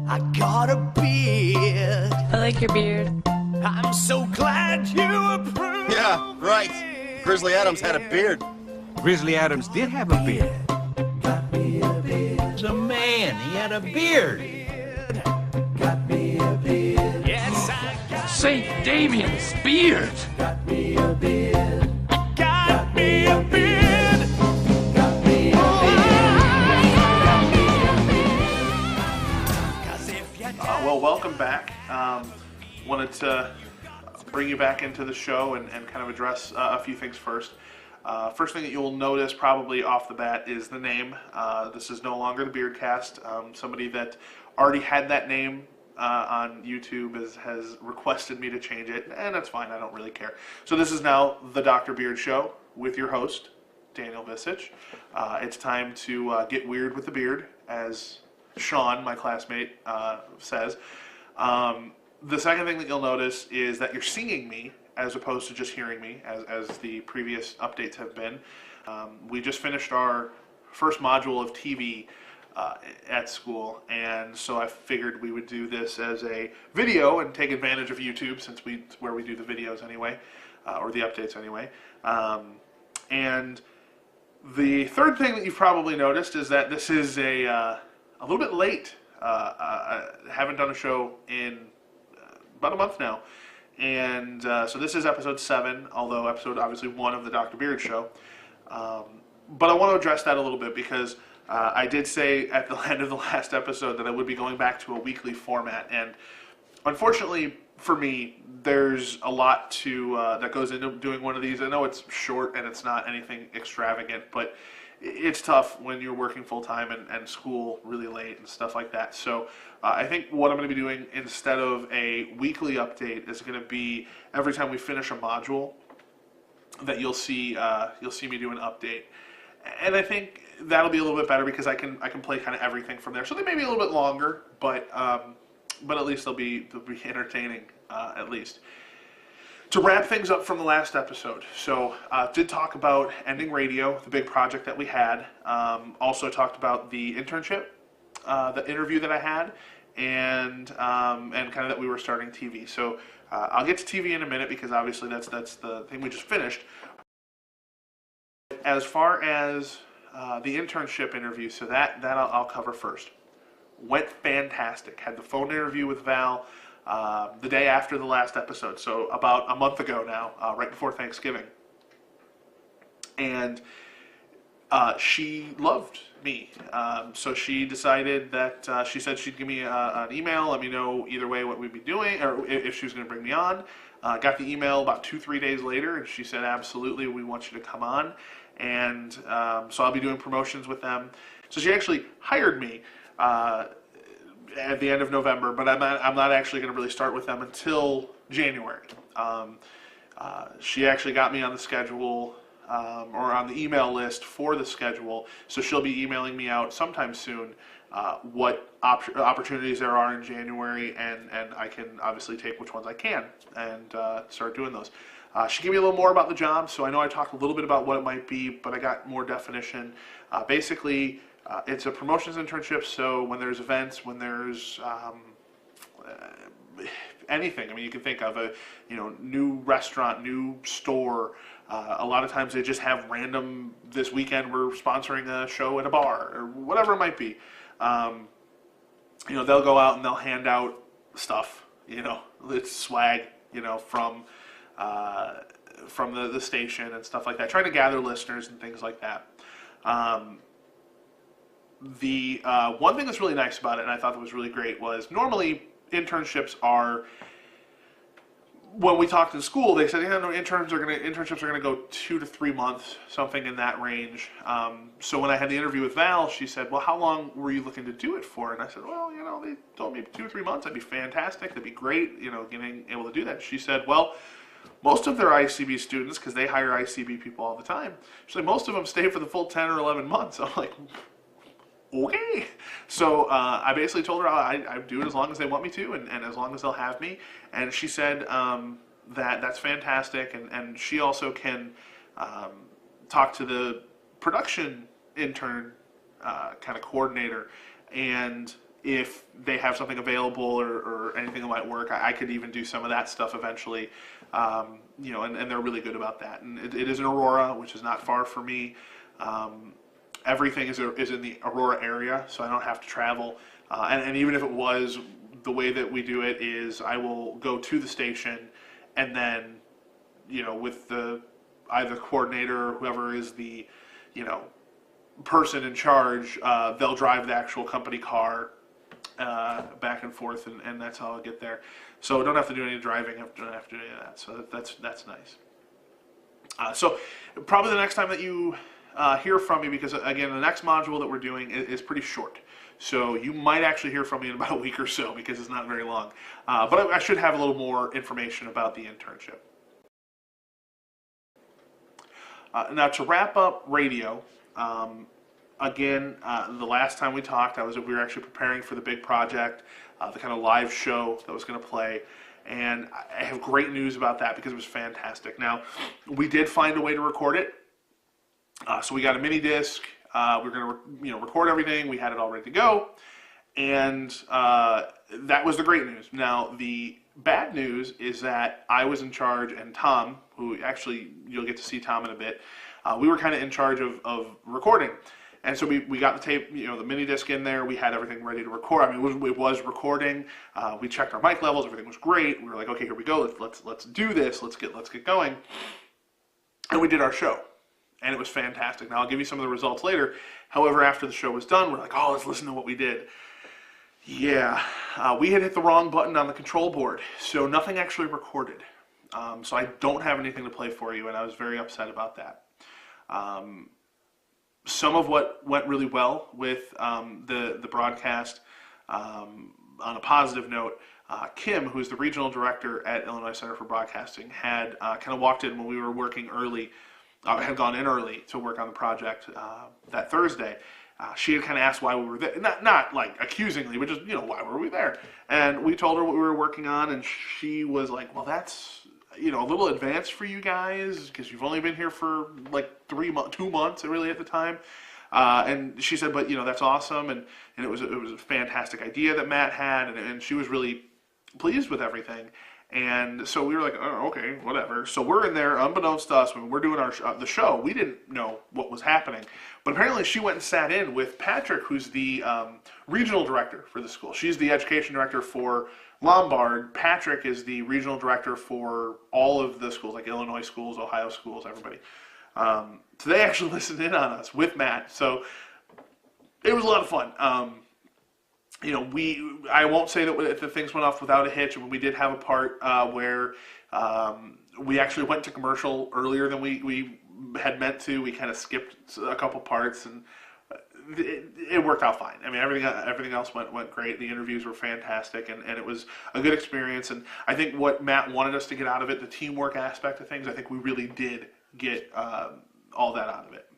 I got a beard. I like your beard. I'm so glad you approve. Yeah, right. Grizzly Adams had a beard. Grizzly Adams did have a beard. Got me a beard. He was a man. He had a beard. Got me a beard. Yes, I got St. Damian's beard. got me a beard. Got me a beard. Got me a beard. Well, welcome back. Wanted to bring you back into the show and kind of address a few things first. First thing that you'll notice probably off the bat is the name. This is no longer the Beardcast. Somebody that already had that name on YouTube has requested me to change it, and that's fine. I don't really care. So this is now the Dr. Beard Show with your host, Daniel Vicich. It's time to get weird with the beard, as Sean, my classmate, says. The second thing that you'll notice is that you're seeing me as opposed to just hearing me, as the previous updates have been. We just finished our first module of TV at school, and so I figured we would do this as a video and take advantage of YouTube, since it's where we do the videos anyway, or the updates anyway. And the third thing that you've probably noticed is that this is a little bit late. I haven't done a show in about a month now, and so this is episode 7, although episode obviously 1 of the Dr. Beard Show. But I want to address that a little bit because I did say at the end of the last episode that I would be going back to a weekly format, and unfortunately for me, there's a lot to that goes into doing one of these. I know it's short and it's not anything extravagant, but it's tough when you're working full-time and school really late and stuff like that. So I think what I'm going to be doing instead of a weekly update is going to be every time we finish a module that you'll see me do an update. And I think that'll be a little bit better because I can play kind of everything from there. So they may be a little bit longer, but at least they'll be entertaining at least. To wrap things up from the last episode, so did talk about ending radio, the big project that we had. Also talked about the internship, the interview that I had, and kind of that we were starting TV. So I'll get to TV in a minute because obviously that's the thing we just finished. As far as the internship interview, so that I'll cover first. Went fantastic. Had the phone interview with Val the day after the last episode, so about a month ago now, right before Thanksgiving. And she loved me, so she decided that she said she'd give me an email, let me know either way what we'd be doing, or if she was going to bring me on. Got the email about 2-3 days later, and she said, absolutely, we want you to come on. And so I'll be doing promotions with them. So she actually hired me at the end of November, but I'm not actually going to really start with them until January. She actually got me on the schedule, or on the email list for the schedule, so she'll be emailing me out sometime soon what opportunities there are in January, and I can obviously take which ones I can and start doing those. She gave me a little more about the job, so I know I talked a little bit about what it might be, but I got more definition. Basically, it's a promotions internship, so when there's events, when there's anything, I mean, you can think of a new restaurant, new store. A lot of times they just have random, this weekend we're sponsoring a show at a bar, or whatever it might be. They'll go out and they'll hand out stuff, it's swag, from the station and stuff like that, trying to gather listeners and things like that. The one thing that's really nice about it, and I thought that was really great, was normally internships are, when we talked in school, they said, internships are gonna go 2 to 3 months, something in that range. So when I had the interview with Val, she said, well, how long were you looking to do it for? And I said, well, they told me 2 or 3 months. That'd be fantastic. That'd be great, getting able to do that. She said, well, most of their ICB students, because they hire ICB people all the time, she said most of them stay for the full 10 or 11 months. I'm like, okay. So I basically told her I do it as long as they want me to, and as long as they'll have me. And she said that's fantastic, and she also can talk to the production intern kind of coordinator, and if they have something available or anything that might work. I could even do some of that stuff eventually, you know, and they're really good about that. And it is in Aurora, which is not far from me. Everything is in the Aurora area, so I don't have to travel. And even if it was, the way that we do it is I will go to the station, and then, you know, with the either coordinator or whoever is the, you know, person in charge, they'll drive the actual company car back and forth, and that's how I'll get there. So I don't have to do any driving, I don't have to do any of that. So that's nice. So probably the next time that you hear from me, because again, the next module that we're doing is pretty short. So you might actually hear from me in about a week or so, because it's not very long. But I should have a little more information about the internship. Now to wrap up radio, again, the last time we talked, we were actually preparing for the big project, the kind of live show that was going to play. And I have great news about that because it was fantastic. Now, we did find a way to record it. So we got a mini disc. We were going to, record everything. We had it all ready to go, and that was the great news. Now the bad news is that I was in charge, and Tom, who actually you'll get to see Tom in a bit, we were kind of in charge of recording, and so we got the tape, the mini disc in there. We had everything ready to record. I mean, it was recording. We checked our mic levels. Everything was great. We were like, okay, here we go. Let's do this. Let's get going, and we did our show. And it was fantastic. Now, I'll give you some of the results later. However, after the show was done, we're like, oh, let's listen to what we did. Yeah, we had hit the wrong button on the control board, so nothing actually recorded. So I don't have anything to play for you, and I was very upset about that. Some of what went really well with the broadcast, on a positive note, Kim, who's the regional director at Illinois Center for Broadcasting, had kind of walked in when we were working early. Had gone in early to work on the project that Thursday. She had kind of asked why we were there, not like accusingly, but just why were we there? And we told her what we were working on, and she was like, "Well, that's a little advanced for you guys because you've only been here for like 2 months, really at the time." And she said, "But that's awesome," and it was a fantastic idea that Matt had, and she was really pleased with everything. And so we were like, oh, okay, whatever. So we're in there, unbeknownst to us, when we're doing the show. We didn't know what was happening. But apparently she went and sat in with Patrick, who's the regional director for the school. She's the education director for Lombard. Patrick is the regional director for all of the schools, like Illinois schools, Ohio schools, everybody. So they actually listened in on us with Matt. So it was a lot of fun. I won't say that the things went off without a hitch. We did have a part where we actually went to commercial earlier than we had meant to. We kind of skipped a couple parts, and it worked out fine. I mean, everything else went great. The interviews were fantastic, and it was a good experience. And I think what Matt wanted us to get out of it, the teamwork aspect of things, I think we really did get all that out of it.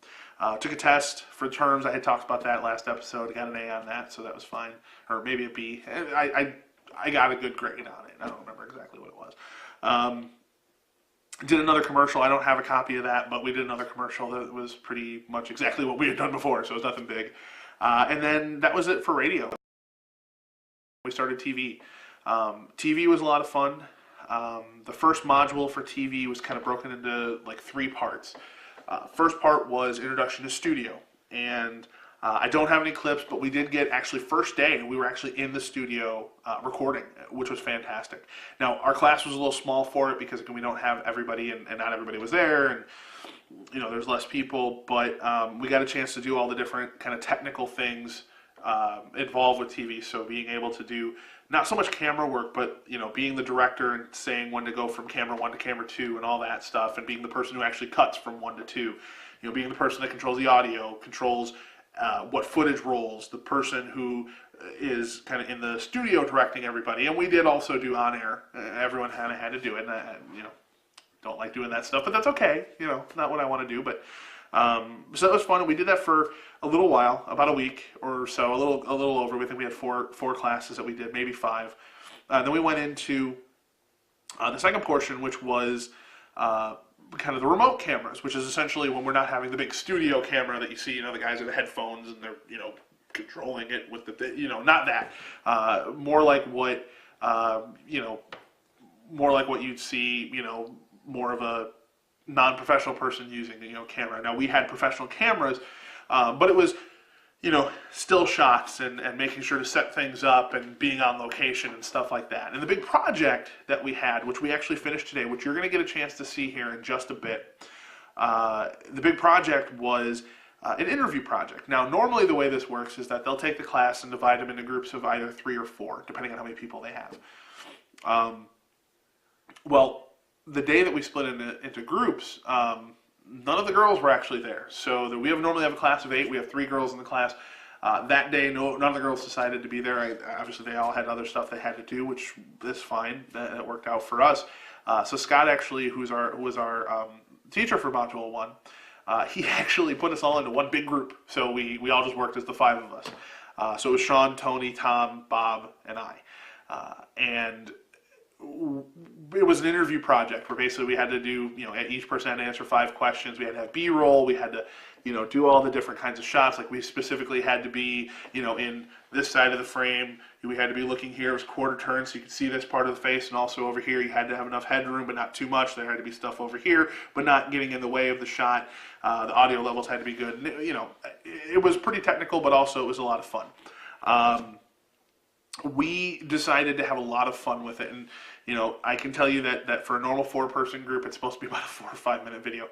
Took a test for terms. I had talked about that last episode. I got an A on that, so that was fine. Or maybe a B. I got a good grade on it. I don't remember exactly what it was. Did another commercial. I don't have a copy of that, but we did another commercial that was pretty much exactly what we had done before, so it was nothing big. And then that was it for radio. We started TV. TV was a lot of fun. The first module for TV was kind of broken into like 3 parts. First part was Introduction to Studio, and I don't have any clips, but we did get actually first day, we were actually in the studio recording, which was fantastic. Now, our class was a little small for it because we don't have everybody, and not everybody was there, and there's less people, but we got a chance to do all the different kind of technical things involved with TV, so being able to do not so much camera work, but being the director and saying when to go from camera 1 to camera 2 and all that stuff, and being the person who actually cuts from 1 to 2, being the person that controls the audio, controls what footage rolls, the person who is kind of in the studio directing everybody. And we did also do on air. Everyone kind of had to do it, and I, don't like doing that stuff, but that's okay. Not what I want to do, but so that was fun. We did that for a little while, about a week or so, a little over. We think we had four classes that we did, maybe 5. Then we went into the second portion, which was kind of the remote cameras, which is essentially when we're not having the big studio camera that you see, the guys with the headphones and they're, controlling it with not that. More like what, more like what you'd see, more of a non-professional person using, camera. Now, we had professional cameras, but it was, still shots and making sure to set things up and being on location and stuff like that. And the big project that we had, which we actually finished today, which you're going to get a chance to see here in just a bit, the big project was an interview project. Now, normally the way this works is that they'll take the class and divide them into groups of either 3 or 4, depending on how many people they have. Well, the day that we split into groups, none of the girls were actually there. So we normally have a class of 8. We have 3 girls in the class. That day, none of the girls decided to be there. Obviously, they all had other stuff they had to do, which is fine. That worked out for us. So Scott actually, who was our teacher for Module 1, he actually put us all into one big group. So we all just worked as the 5 of us. So it was Sean, Tony, Tom, Bob, and I. And it was an interview project where basically we had to do, each person had to answer 5 questions. We had to have B-roll. We had to, do all the different kinds of shots. Like we specifically had to be, in this side of the frame. We had to be looking here. It was quarter turn, so you could see this part of the face. And also over here, you had to have enough headroom, but not too much. There had to be stuff over here, but not getting in the way of the shot. The audio levels had to be good. And it was pretty technical, but also it was a lot of fun. We decided to have a lot of fun with it, and I can tell you that for a normal 4-person group, it's supposed to be about a 4 or 5 minute video.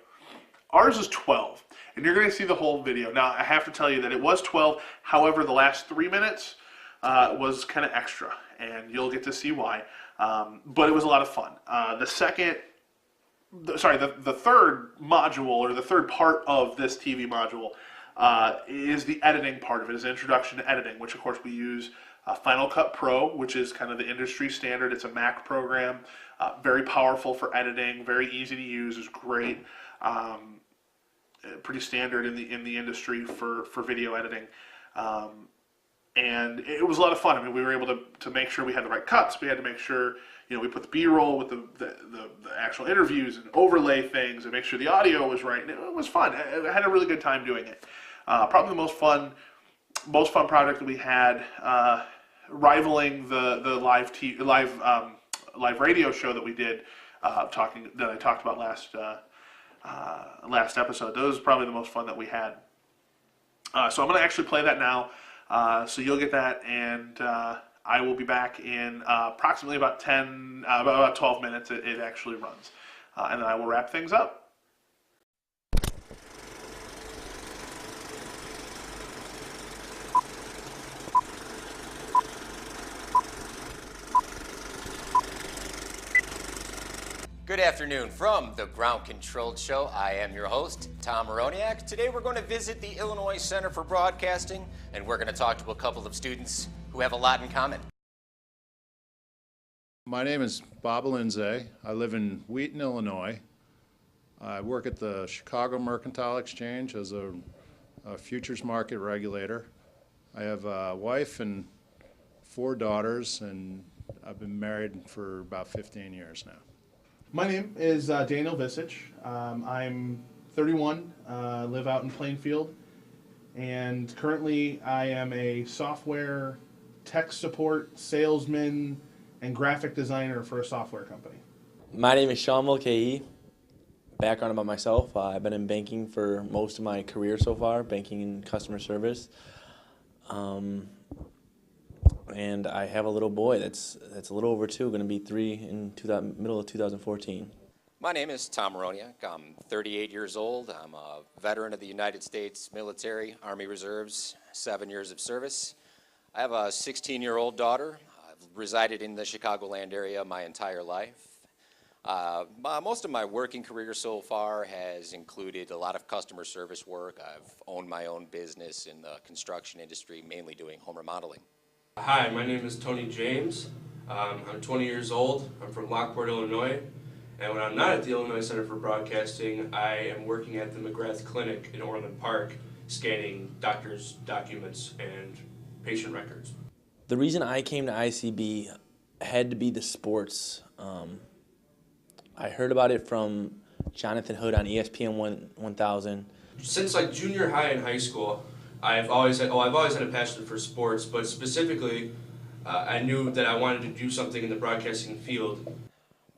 Ours is 12, and you're going to see the whole video. Now, I have to tell you that it was 12. However, the last 3 minutes was kind of extra, and you'll get to see why. But it was a lot of fun. The third module, or the third part of this TV module, is the editing part of it. Is an introduction to editing, which of course we use Final Cut Pro, which is kind of the industry standard. It's a Mac program, very powerful for editing, very easy to use, is great, pretty standard in the industry for video editing. And it was a lot of fun. I mean, we were able to make sure we had the right cuts. We had to make sure, we put the B-roll with the actual interviews and overlay things and make sure the audio was right. And it was fun. I had a really good time doing it. Probably the most fun project that we had, rivaling the live radio show that we did, that I talked about last episode. That was probably the most fun that we had. So I'm going to actually play that now. So you'll get that, and I will be back in approximately about 12 minutes. It actually runs, and then I will wrap things up. Good afternoon from the Ground Controlled Show. I am your host, Tom Moroniak. Today we're going to visit the Illinois Center for Broadcasting, and we're going to talk to a couple of students who have a lot in common. My name is Bob Lindsay. I live in Wheaton, Illinois. I work at the Chicago Mercantile Exchange as a futures market regulator. I have a wife and 4 daughters, and I've been married for about 15 years now. My name is Daniel Vicich. I'm 31, live out in Plainfield, and currently I am a software tech support salesman and graphic designer for a software company. My name is Sean Mulcahy. Background about myself, I've been in banking for most of my career so far, banking and customer service. And I have a little boy that's a little over 2, going to be 3 in middle of 2014. My name is Tom Moroniak. I'm 38 years old. I'm a veteran of the United States military, Army Reserves, 7 years of service. I have a 16-year-old daughter. I've resided in the Chicagoland area my entire life. Most of my working career so far has included a lot of customer service work. I've owned my own business in the construction industry, mainly doing home remodeling. Hi, my name is Tony James. I'm 20 years old. I'm from Lockport, Illinois. And when I'm not at the Illinois Center for Broadcasting, I am working at the McGrath Clinic in Orland Park, scanning doctors' documents and patient records. The reason I came to ICB had to be the sports. I heard about it from Jonathan Hood on ESPN 1000. Since like junior high and high school, I've always had a passion for sports, but specifically, I knew that I wanted to do something in the broadcasting field.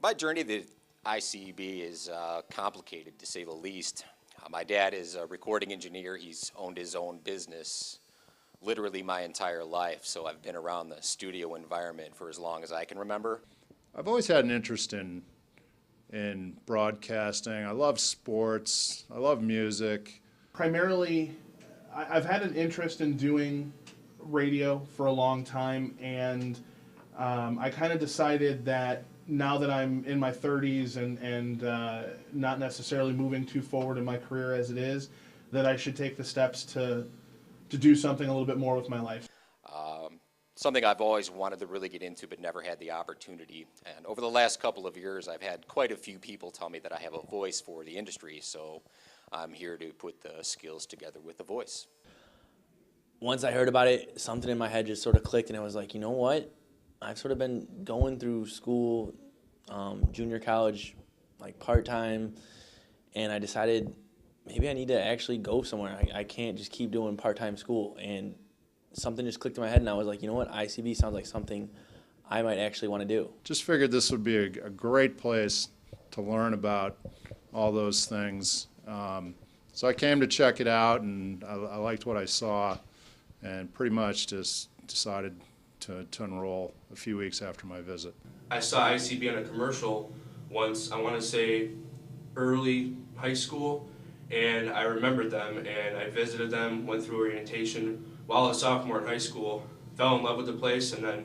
My journey to ICB is complicated, to say the least. My dad is a recording engineer. He's owned his own business literally my entire life, so I've been around the studio environment for as long as I can remember. I've always had an interest in broadcasting. I love sports. I love music. Primarily, I've had an interest in doing radio for a long time, and I kind of decided that now that I'm in my 30s and not necessarily moving too forward in my career as it is, that I should take the steps to do something a little bit more with my life. Something I've always wanted to really get into but never had the opportunity. And over the last couple of years, I've had quite a few people tell me that I have a voice for the industry, so I'm here to put the skills together with the voice. Once I heard about it, something in my head just sort of clicked, and I was like, you know what? I've sort of been going through school, junior college, like part-time, and I decided maybe I need to actually go somewhere. I can't just keep doing part-time school, and something just clicked in my head, and I was like, you know what? ICB sounds like something I might actually want to do. Just figured this would be a great place to learn about all those things. So I came to check it out, and I liked what I saw, and pretty much just decided to enroll a few weeks after my visit. I saw ICB on a commercial once, I want to say early high school, and I remembered them, and I visited them, went through orientation while a sophomore in high school, fell in love with the place, and then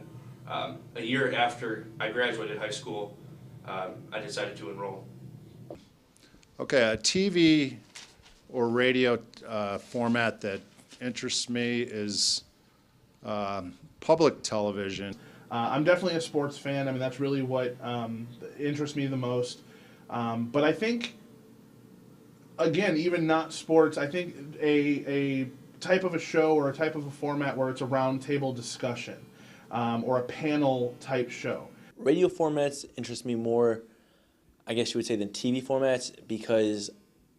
a year after I graduated high school, I decided to enroll. Okay, a TV or radio format that interests me is public television. I'm definitely a sports fan. I mean, that's really what interests me the most. But I think, again, even not sports, I think a type of a show or a type of a format where it's a round table discussion or a panel type show. Radio formats interest me more, I guess you would say, than TV formats, because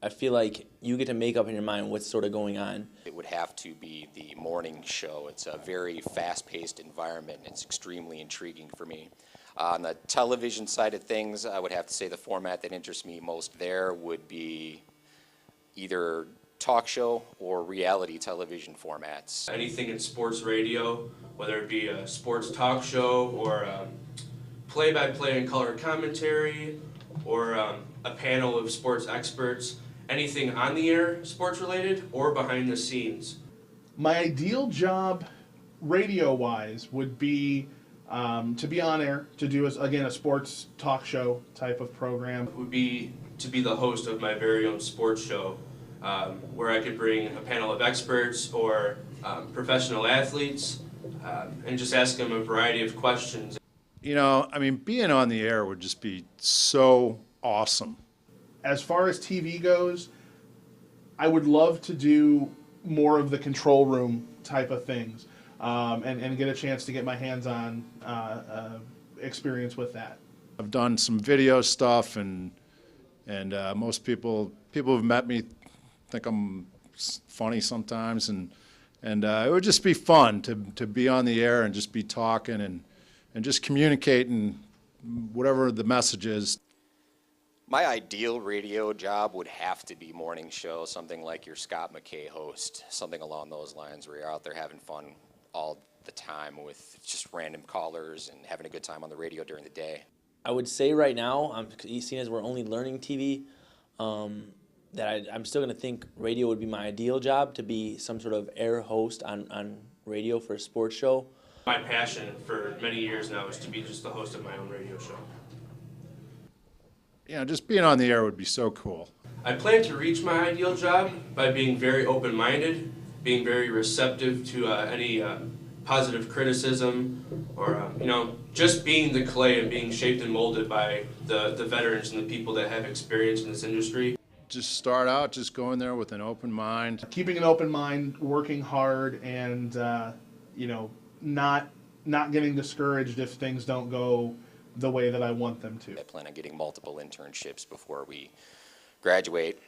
I feel like you get to make up in your mind what's sort of going on. It would have to be the morning show. It's a very fast-paced environment, and it's extremely intriguing for me. On the television side of things, I would have to say the format that interests me most there would be either talk show or reality television formats. Anything in sports radio, whether it be a sports talk show or play-by-play and color commentary, or a panel of sports experts, anything on the air sports related or behind the scenes. My ideal job radio-wise would be to be on air, to do, again, a sports talk show type of program. Would be to be the host of my very own sports show, where I could bring a panel of experts or professional athletes and just ask them a variety of questions. You know, I mean, being on the air would just be so awesome. As far as TV goes, I would love to do more of the control room type of things and get a chance to get my hands on experience with that. I've done some video stuff, and most people who've met me think I'm funny sometimes, and it would just be fun to be on the air and just be talking and just communicating whatever the message is. My ideal radio job would have to be morning show, something like your Scott McKay host, something along those lines where you're out there having fun all the time with just random callers and having a good time on the radio during the day. I would say right now, seeing as we're only learning TV, that I'm still going to think radio would be my ideal job, to be some sort of air host on radio for a sports show. My passion for many years now is to be just the host of my own radio show. You know, just being on the air would be so cool. I plan to reach my ideal job by being very open-minded, being very receptive to any positive criticism, or just being the clay and being shaped and molded by the veterans and the people that have experience in this industry. Just start out, just going there with an open mind. Keeping an open mind, working hard, and not getting discouraged if things don't go the way that I want them to. I plan on getting multiple internships before we graduate.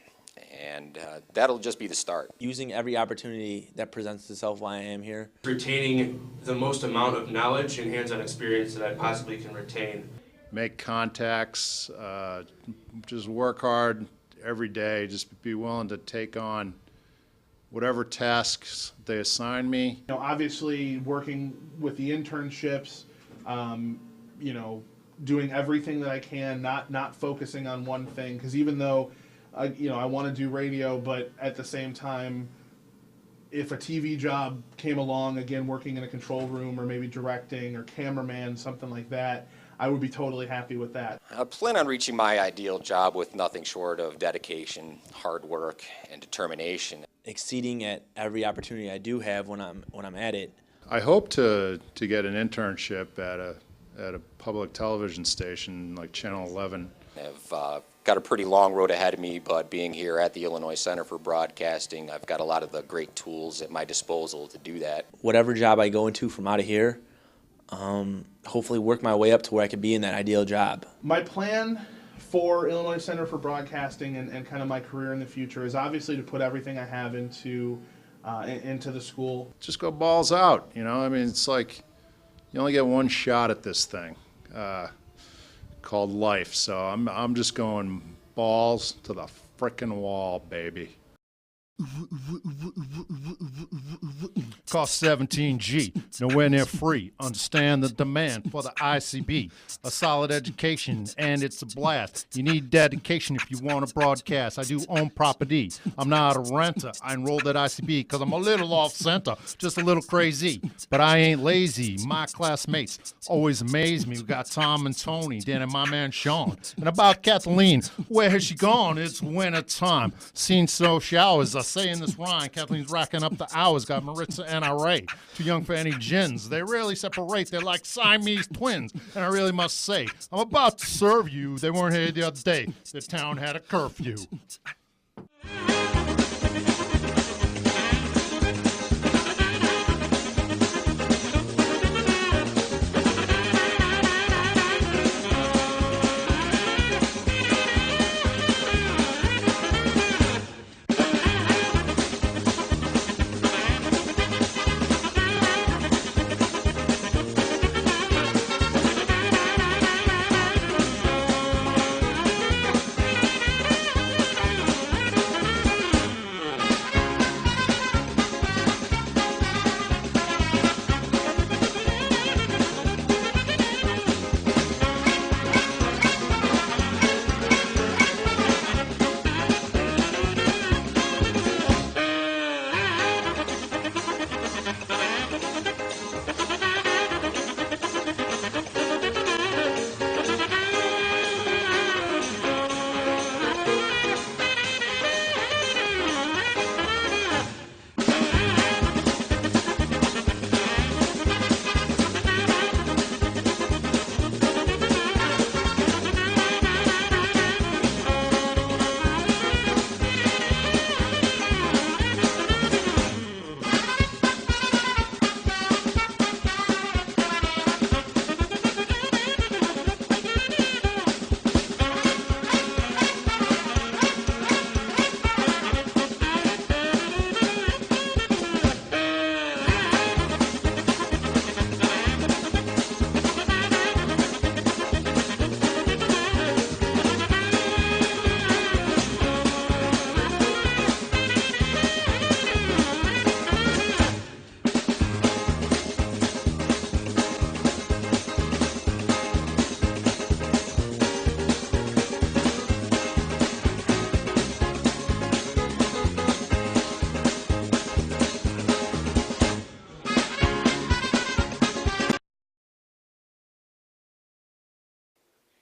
and that'll just be the start. Using every opportunity that presents itself while I am here. Retaining the most amount of knowledge and hands-on experience that I possibly can retain. Make contacts, just work hard every day, just be willing to take on whatever tasks they assign me. You know, obviously working with the internships, you know, doing everything that I can, not focusing on one thing, because even though you know, I want to do radio, but at the same time, if a TV job came along, again, working in a control room or maybe directing or cameraman, something like that, I would be totally happy with that. I plan on reaching my ideal job with nothing short of dedication, hard work, and determination. Exceeding at every opportunity I do have when I'm at it. I hope to get an internship at a public television station like Channel 11. I've got a pretty long road ahead of me, but being here at the Illinois Center for Broadcasting, I've got a lot of the great tools at my disposal to do that. Whatever job I go into from out of here, hopefully work my way up to where I could be in that ideal job. My plan for Illinois Center for Broadcasting and kind of my career in the future is obviously to put everything I have into the school. Just go balls out, you know? I mean, it's like you only get one shot at this thing called life. So I'm just going balls to the frickin' wall, baby. Cost 17G, nowhere near free. Understand the demand for the ICB. A solid education, and it's a blast. You need dedication if you want to broadcast. I do own property. I'm not a renter. I enrolled at ICB because I'm a little off center, just a little crazy. But I ain't lazy. My classmates always amaze me. We got Tom and Tony, Dan and my man Sean. And about Kathleen, where has she gone? It's winter time. Seen snow showers. I say in this rhyme, Kathleen's racking up the hours. Got Maritza and Ray. Too young for any gins. They rarely separate. They're like Siamese twins. And I really must say, I'm about to serve you. They weren't here the other day. The town had a curfew.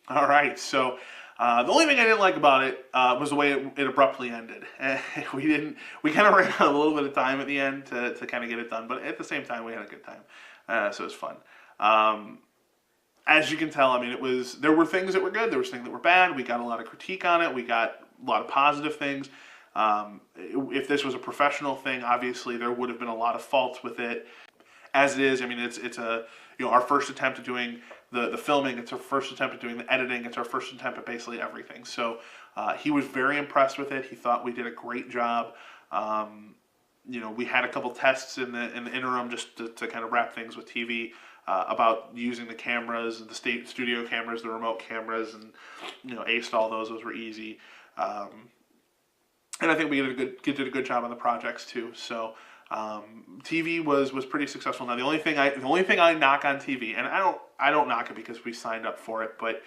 All right, so the only thing I didn't like about it was the way it abruptly ended. We kind of ran out a little bit of time at the end to kind of get it done, but at the same time we had a good time, so it was fun. As you can tell, I mean, there were things that were good, there was things that were bad. We got a lot of critique on it. We got a lot of positive things. If this was a professional thing, obviously there would have been a lot of faults with it. As it is, I mean, it's a our first attempt at doing the filming. It's our first attempt at doing the editing. It's our first attempt at basically everything. So he was very impressed with it. He thought we did a great job. We had a couple tests in the interim just to kind of wrap things with TV about using the cameras, the studio cameras, the remote cameras, and aced all those. Those were easy. And I think we did a good job on the projects too. So TV was pretty successful. Now the only thing I knock on TV, and I don't knock it because we signed up for it, but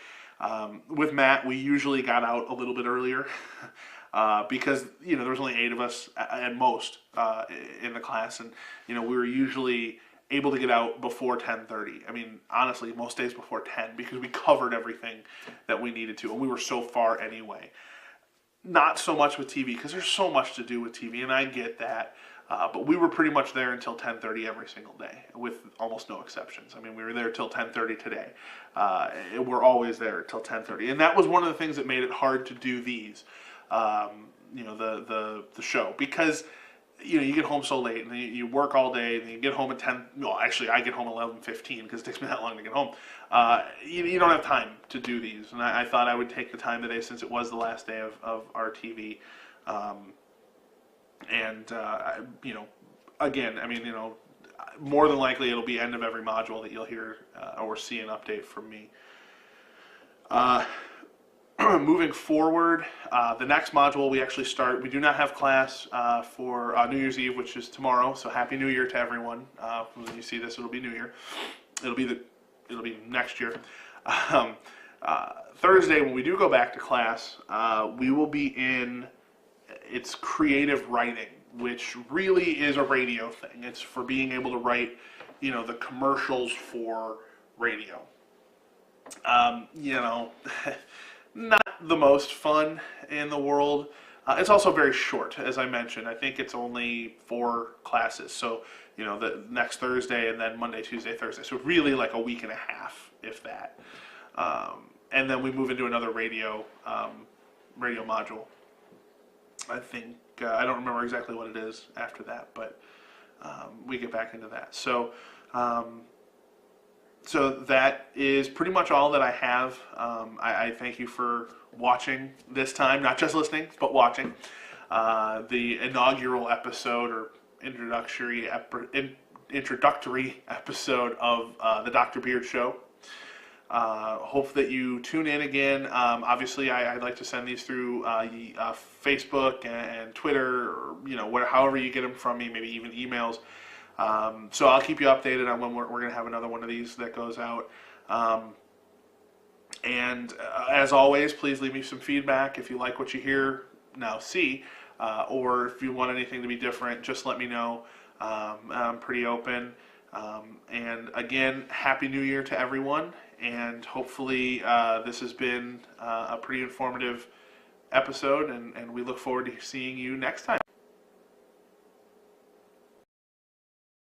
with Matt we usually got out a little bit earlier because there was only 8 of us at most in the class, and we were usually able to get out before 10:30. I mean, honestly, most days before 10 because we covered everything that we needed to, and we were so far anyway. Not so much with TV because there's so much to do with TV, and I get that. But we were pretty much there until 10:30 every single day, with almost no exceptions. I mean, we were there till 10:30 today. We're always there till 10:30, and that was one of the things that made it hard to do these, the show, because you get home so late, and then you work all day, and then you get home at 10. Well, actually, I get home at 11:15 because it takes me that long to get home. You don't have time to do these, and I thought I would take the time today since it was the last day of our TV. Again, I mean, more than likely it'll be end of every module that you'll hear or see an update from me. Moving forward, the next module we actually start. We do not have class for New Year's Eve, which is tomorrow. So Happy New Year to everyone. When you see this, it'll be New Year. It'll be next year. Thursday, when we do go back to class, we will be in. It's creative writing, which really is a radio thing. It's for being able to write, the commercials for radio. Not the most fun in the world. It's also very short, as I mentioned. I think it's only 4 classes. So, the next Thursday and then Monday, Tuesday, Thursday. So really like a week and a half, if that. And then we move into another radio module. I think, I don't remember exactly what it is after that, but we get back into that. So that is pretty much all that I have. I thank you for watching this time, not just listening, but watching the inaugural episode or introductory episode of the Dr. Beard Show. Hope that you tune in again. Obviously, I'd like to send these through Facebook and Twitter, or however you get them from me, maybe even emails. So I'll keep you updated on when we're going to have another one of these that goes out. And as always, please leave me some feedback if you like what you hear, now see, or if you want anything to be different, just let me know. I'm pretty open. And again, Happy New Year to everyone. And hopefully this has been a pretty informative episode, and we look forward to seeing you next time.